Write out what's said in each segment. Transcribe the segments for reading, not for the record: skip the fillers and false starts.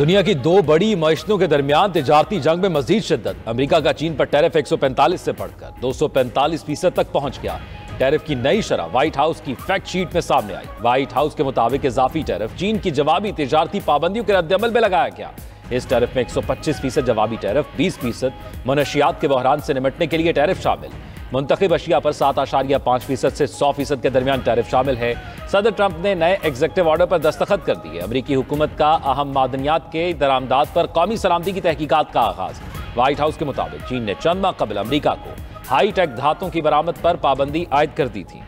दुनिया की दो बड़ी मईशतों के दरमियान तिजारती जंग में मजीद शिद्दत। अमेरिका का चीन पर टैरिफ 145 से बढ़कर 245% तक पहुंच गया। टैरिफ की नई शरह व्हाइट हाउस की फैक्ट शीट में सामने आई। व्हाइट हाउस के मुताबिक इजाफी टैरिफ चीन की जवाबी तिजारती पाबंदियों के रद्दअमल में लगाया गया। इस टैरिफ में 125% जवाबी टैरिफ, 20% मनशियात के बहरान से निपटने के लिए टैरिफ शामिल। मुंतखब अशिया पर 7.5% से 100% के दरमियान टैरिफ शामिल है। सदर ट्रंप ने नए एग्जीक्यूटिव ऑर्डर पर दस्तखत कर दिए। अमरीकी हुकूमत का अहम मादनियात के दरामदात पर कौमी सलामती की तहकीकात का आगाज। व्हाइट हाउस के मुताबिक चीन ने चंद माह कबल अमरीका को हाई टेक धातुओं की बरामद पर पाबंदी आयद कर दी थी।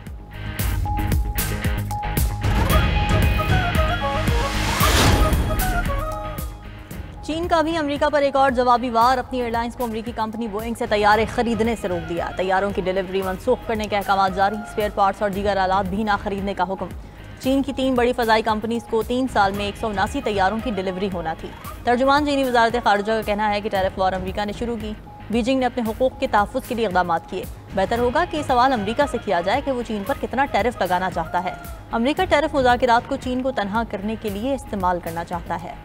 चीन का भी अमेरिका पर एक और जवाबी वार। अपनी एयरलाइंस को अमेरिकी कंपनी बोइंग से तैयारे खरीदने से रोक दिया। तैयारों की डिलीवरी मनसूख करने के अहकाम जारी। स्पेयर पार्ट्स और दीगर आलात भी ना खरीदने का हुक्म। चीन की 3 बड़ी फजाई कंपनीज को 3 साल में 179 तैयारों की डिलीवरी होना थी। तर्जुमान चीनी वजारत खारजा का कहना है कि टैरिफ वॉर अमेरिका ने शुरू की। बीजिंग ने अपने हुकूक के तहफ़्फ़ुज़ के लिए इक़दाम किए। बेहतर होगा कि सवाल अमेरिका से किया जाए कि वो चीन पर कितना टैरिफ लगाना चाहता है। अमेरिका टैरिफ मुज़ाकरात को चीन को तनहा करने के लिए इस्तेमाल करना चाहता है।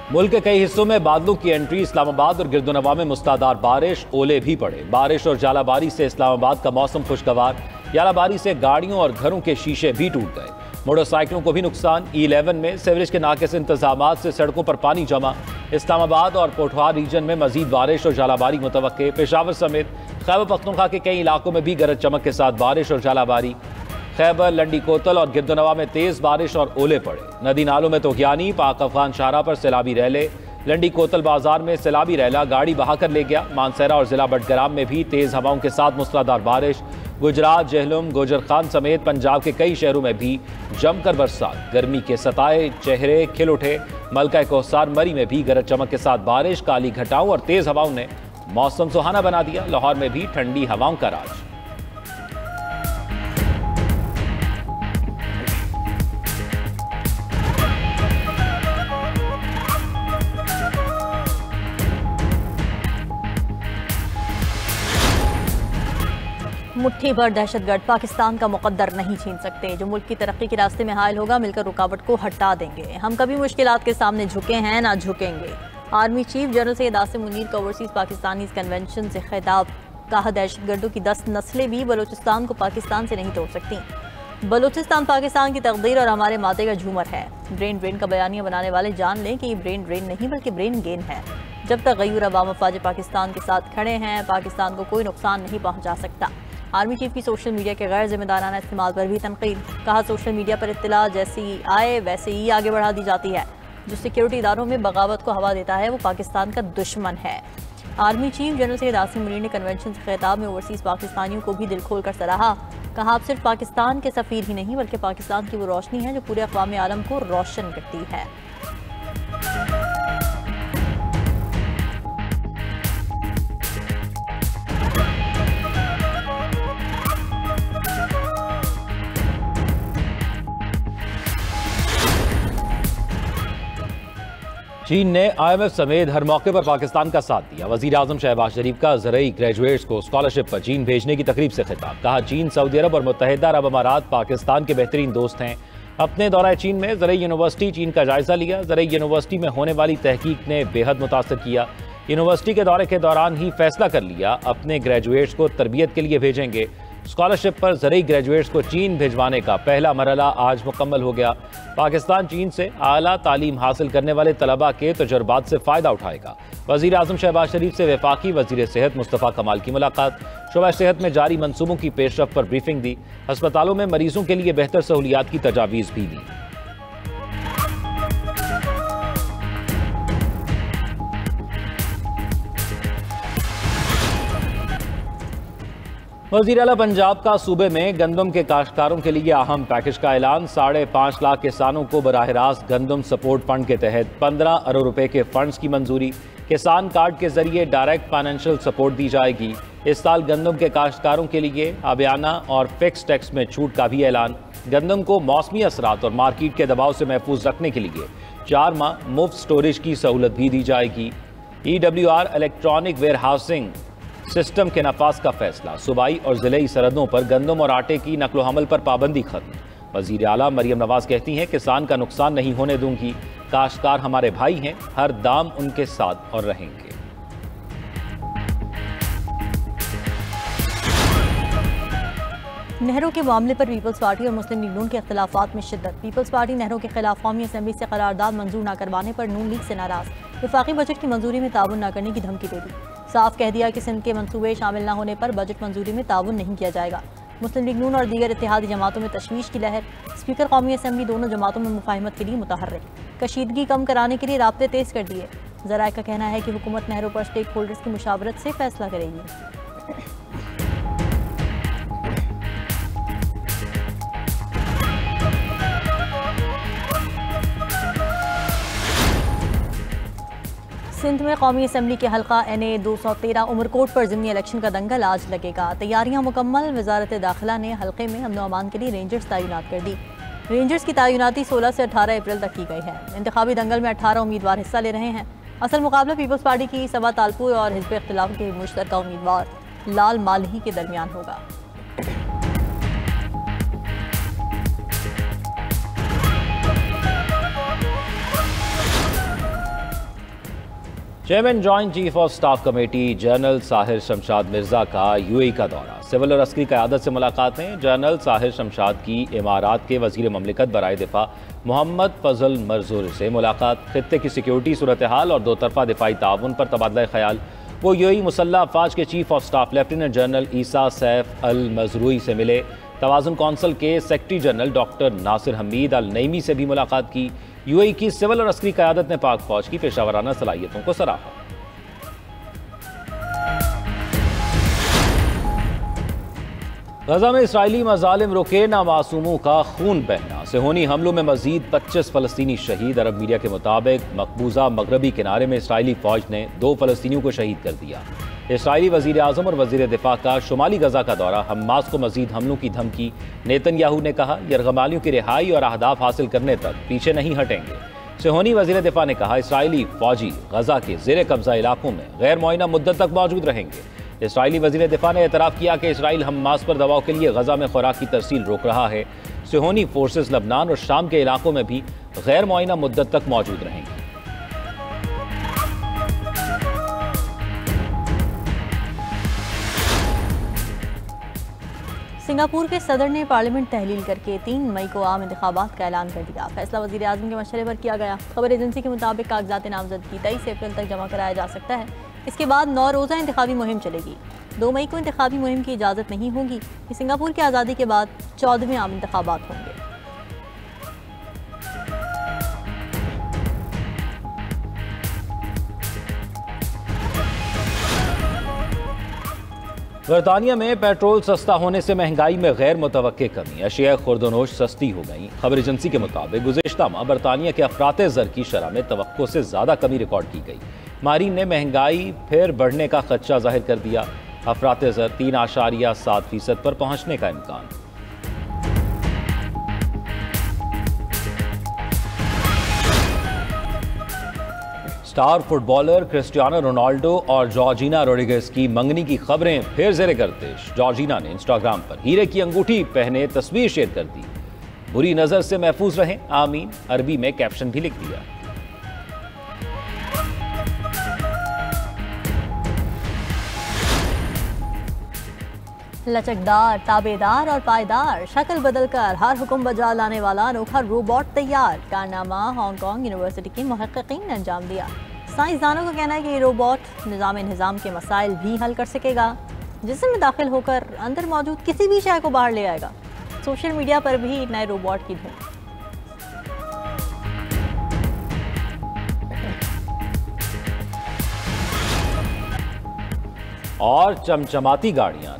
मुल्क के कई हिस्सों में बादलों की एंट्री। इस्लामाबाद और गिरदोनवा में मुसलाधार बारिश, ओले भी पड़े। बारिश और जालाबारी से इस्लामाबाद का मौसम खुशगवार। जालाबारी से गाड़ियों और घरों के शीशे भी टूट गए। मोटरसाइकिलों को भी नुकसान। E11 में सीवरेज के नाकिस इंतजामात से सड़कों पर पानी जमा। इस्लामाबाद और पोठवार रीजन में मजीद बारिश और जालाबारी मुतवक्के। पेशावर समेत खैबर पख्तूनख्वा के कई इलाकों में भी गरज चमक के साथ बारिश और जालाबारी। खैबर, लंडी कोतल और गिरदोनवा में तेज बारिश और ओले पड़े। नदी नालों में तोहियानी। पाक अफगान शाहरा पर सैलाबी रैले। लंडी कोतल बाजार में सैलाबी रैला गाड़ी बहाकर ले गया। मानसरा और जिला बटग्राम में भी तेज हवाओं के साथ मूसलाधार बारिश। गुजरात, जहलुम, गोजर खान समेत पंजाब के कई शहरों में भी जमकर बरसात। गर्मी के सताए चेहरे खिल उठे। मलका कोहसार मरी में भी गरज चमक के साथ बारिश। काली घटाओं और तेज हवाओं ने मौसम सुहाना बना दिया। लाहौर में भी ठंडी हवाओं का राज। मुट्ठी भर दहशतगर्द पाकिस्तान का मुकद्दर नहीं छीन सकते। जो मुल्क की तरक्की के रास्ते में हायल होगा मिलकर रुकावट को हटा देंगे। हम कभी मुश्किलात के सामने झुके हैं ना झुकेंगे। Army chief general Syed Asim Munir का ओवरसीज पाकिस्तानी कन्वेंशन से खिताब। कहा, दहशतगर्दों की 10 नस्लें भी बलूचिस्तान को पाकिस्तान से नहीं तोड़ सकती। बलूचिस्तान पाकिस्तान की तकदीर और हमारे माथे का झूमर है। ब्रेन ड्रेन का बयानिया बनाने वाले जान लें कि ये ब्रेन ड्रेन नहीं बल्कि ब्रेन गेन है। जब तक गयूर अवाम अफवाज पाकिस्तान के साथ खड़े हैं, पाकिस्तान को कोई नुकसान नहीं पहुँचा सकता। आर्मी चीफ की सोशल मीडिया के गैर जिम्मेदाराना इस्तेमाल पर भी तनकीद। कहा, सोशल मीडिया पर इत्तला जैसी आए वैसे ही आगे बढ़ा दी जाती है। जो सिक्योरिटी इदारों में बगावत को हवा देता है वो पाकिस्तान का दुश्मन है। Army chief general Syed Asim Munir ने कन्वेंशन से खिताब में ओवरसीज पाकिस्तानियों को भी दिल खोल कर सराहा। कहा, आप सिर्फ पाकिस्तान के सफ़ीर ही नहीं बल्कि पाकिस्तान की वो रोशनी है जो पूरे अक़वाम आलम को रोशन करती है। चीन ने IMF समेत हर मौके पर पाकिस्तान का साथ दिया। वज़ीर आज़म शहबाज शरीफ का ज़रई ग्रेजुएट्स को स्कॉलरशिप पर चीन भेजने की तकरीब से खिताब। कहा, चीन, सऊदी अरब और मुत्तहिदा अरब अमारात पाकिस्तान के बेहतरीन दोस्त हैं। अपने दौरे चीन में ज़रई यूनिवर्सिटी चीन का जायजा लिया। ज़रई यूनिवर्सिटी में होने वाली तहकीक ने बेहद मुतासर किया। यूनिवर्सिटी के दौरे के दौरान ही फैसला कर लिया अपने ग्रेजुएट्स को तरबियत के लिए भेजेंगे। स्कॉलरशिप पर ज़रई ग्रेजुएट्स को चीन भिजवाने का पहला मरहला आज मुकम्मल हो गया। पाकिस्तान चीन से आला तालीम हासिल करने वाले तलबा के तजुर्बात से फ़ायदा उठाएगा। वज़ीर आज़म शहबाज शरीफ से वफाकी वज़ीर सेहत मुस्तफ़ा कमाल की मुलाकात। शोबा सेहत में जारी मंसूबों की पेशरफ पर ब्रीफिंग दी। अस्पतालों में मरीजों के लिए बेहतर सहूलियात की तजावीज़ भी दी। वज़ीर आला पंजाब का सूबे में गंदम के काश्तकारों के लिए अहम पैकेज का ऐलान। 5.5 लाख किसानों को बराह रास्त गंदम सपोर्ट फंड के तहत 15 अरब रुपए के फंड्स की मंजूरी। किसान कार्ड के जरिए डायरेक्ट फाइनेंशियल सपोर्ट दी जाएगी। इस साल गंदम के काश्तकारों के लिए आबियाना और फिक्स टैक्स में छूट का भी ऐलान। गंदम को मौसमी असरात और मार्केट के दबाव से महफूज रखने के लिए 4 माह मुफ्त स्टोरेज की सहूलत भी दी जाएगी। EWR electronic warehousing system के नफाज का फैसला। सूबाई और जिले सरहदों पर गंदम और आटे की नकलो हमल पर पाबंदी खत्म। वजीर आला मरियम नवाज कहती हैं, किसान का नुकसान नहीं होने दूंगी। काश्तकार हमारे भाई हैं, हर दाम उनके साथ और रहेंगे। नहरों के मामले पर पीपल्स पार्टी और मुस्लिम लीग नून के इख्तिलाफात में शिद्दत। पीपल्स पार्टी नहरों के खिलाफ कौमी असम्बली से करारदाद मंजूर न करवाने पर नून लीग से नाराज। वफाकी बजट की मंजूरी में ताउन न करने की धमकी दे दी। साफ कह दिया कि सिंध के मंसूबे शामिल न होने पर बजट मंजूरी में ताउन नहीं किया जाएगा। मुस्लिम लीग नून और दीगर इत्तेहादी जमातों में तशवीश की लहर। स्पीकर कौमी असम्बली दोनों जमातों में मुफाहमत के लिए मुतहर्रिक। कशीदगी कम कराने के लिए राब्ते तेज कर दिए। ज़राए का कहना है कि हुकूमत नहरों पर स्टेक होल्डर्स की मुशावरत से फैसला करेगी। सिंध में कौमी असम्बली के हल्का NA 213 उमरकोट पर ज़िमनी इलेक्शन का दंगल आज लगेगा। तैयारियां मुकम्मल। वजारत दाखिला ने हल्के में अमन अमान के लिए रेंजर्स तैनात कर दी। रेंजर्स की तैनाती 16 से 18 अप्रैल तक की गई है। इंतखाबी दंगल में 18 उम्मीदवार हिस्सा ले रहे हैं। असल मुकाबला पीपल्स पार्टी की सबा तालपुर और हिज़्ब इख्तिलाफ के मुश्तरका उम्मीदवार लाल मालही के दरमियान होगा। Chairman joint chief of staff committee general Sahir Shamshad Mirza का UAE का दौरा। सिविल और अस्करी क़यादत से मुलाकातें। जनरल साहिर शमशाद की इमारात के वज़ीर ममलिकत बराए दिफा मोहम्मद फजल मरजूर से मुलाकात। खित्ते की सिक्योरिटी सूरत हाल और दो तरफा दिफाई ताउन पर तबादला ख्याल। वो UAE मुसल्लह अफवाज के chief of staff lieutenant general Issa Saif Al Mazrouei से मिले। तवाज़ुन कौंसिल के secretary general doctor Nasser Hamid Al Nuaimi से भी मुलाकात की। UAE की सिविल और अस्करी क़यादत ने पाक फौज की पेशावराना सलाहियतों को सराहा। गजा में इसराइली मजालिम रुके ना, मासूमों का खून बहना। सेहोनी हमलों में मजीद 25 फ़लस्तीनी शहीद। अरब मीडिया के मुताबिक मकबूजा मगरबी किनारे में इसराइली फ़ौज ने 2 फ़लस्तीनियों को शहीद कर दिया। इसराइली वज़ीर आज़म और वज़ीर दिफा का शुमाली गजा का दौरा। हमास को मजीद हमलों की धमकी। नेतन्याहू ने कहा, यरगमालियों की रिहाई और अहदाफ हासिल करने तक पीछे नहीं हटेंगे। सेहोनी वज़ीर दिफा ने कहा, इसराइली फ़ौजी गजा के ज़ेर कब्ज़ा इलाकों में गैर मुअय्यना मुद्दत तक मौजूद रहेंगे। इसराइली वज़ीर दिफा ने एतराफ़ किया कि इसराइल हमास पर दबाव के लिए गजा में खुराक की तरसील रोक रहा है। सेहोनी फोर्सेस लबनान और शाम के इलाकों में भी गैर मुअय्यना मुद्दत तक मौजूद रहेंगी। सिंगापुर के सदर ने पार्लियामेंट तहलील करके 3 मई को आम इंतखाबात का ऐलान कर दिया। फैसला वज़ीर आज़म के मशवरे पर किया गया। खबर एजेंसी के मुताबिक कागजात नामजदगी 23 अप्रैल तक जमा कराया जा सकता है। इसके बाद 9 रोज़ा इंतखाबी मुहिम चलेगी। 2 मई को इंतखाबी मुहिम की इजाज़त नहीं होगी। सिंगापुर की आज़ादी के बाद 14वें आम इंतखाबात होंगे। बरतानिया में पेट्रोल सस्ता होने से महंगाई में गैर मुतवक्के कमी। अशिया खुर्दनोश सस्ती हो गई। खबर एजेंसी के मुताबिक गुज़िश्ता माह बरतानिया के अफराते ज़र की शरह में तवक्को से ज़्यादा कमी रिकॉर्ड की गई। मारीन ने महंगाई फिर बढ़ने का खदशा जाहिर कर दिया। अफराते ज़र 3.7% पर पहुंचने का इम्कान। स्टार फुटबॉलर क्रिस्टियानो रोनाल्डो और जॉर्जिना रोड्रिगेज की मंगनी की खबरें फिर ज़ेरे गर्दिश। जॉर्जिना ने इंस्टाग्राम पर हीरे की अंगूठी पहने तस्वीर शेयर कर दी। बुरी नजर से महफूज रहें, आमीन। अरबी में कैप्शन भी लिख दिया। लचकदार, ताबेदार और पायदार, शक्ल बदलकर हर हुक्म बजा लाने वाला अनोखा रोबोट तैयार। कारनामा हांगकांग यूनिवर्सिटी के मुहक्किकीन ने अंजाम दिया। साइंसदानों का कहना है कि ये रोबोट निज़ाम के मसाइल भी हल कर सकेगा। जिस्म में दाखिल होकर अंदर मौजूद किसी भी शय को बाहर ले आएगा। सोशल मीडिया पर भी नए रोबोट की धूम। और चमचमाती गाड़ियां,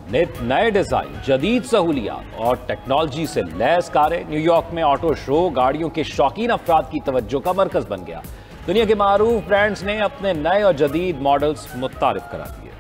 नए डिजाइन, जदीद सहूलियात और टेक्नोलॉजी से लैस कारें। न्यूयॉर्क में ऑटो शो गाड़ियों के शौकीन अफराद की तवज्जो का मरकज बन गया। दुनिया के मारूफ ब्रांड्स ने अपने नए और जदीद मॉडल्स मुतारिफ करा दिए।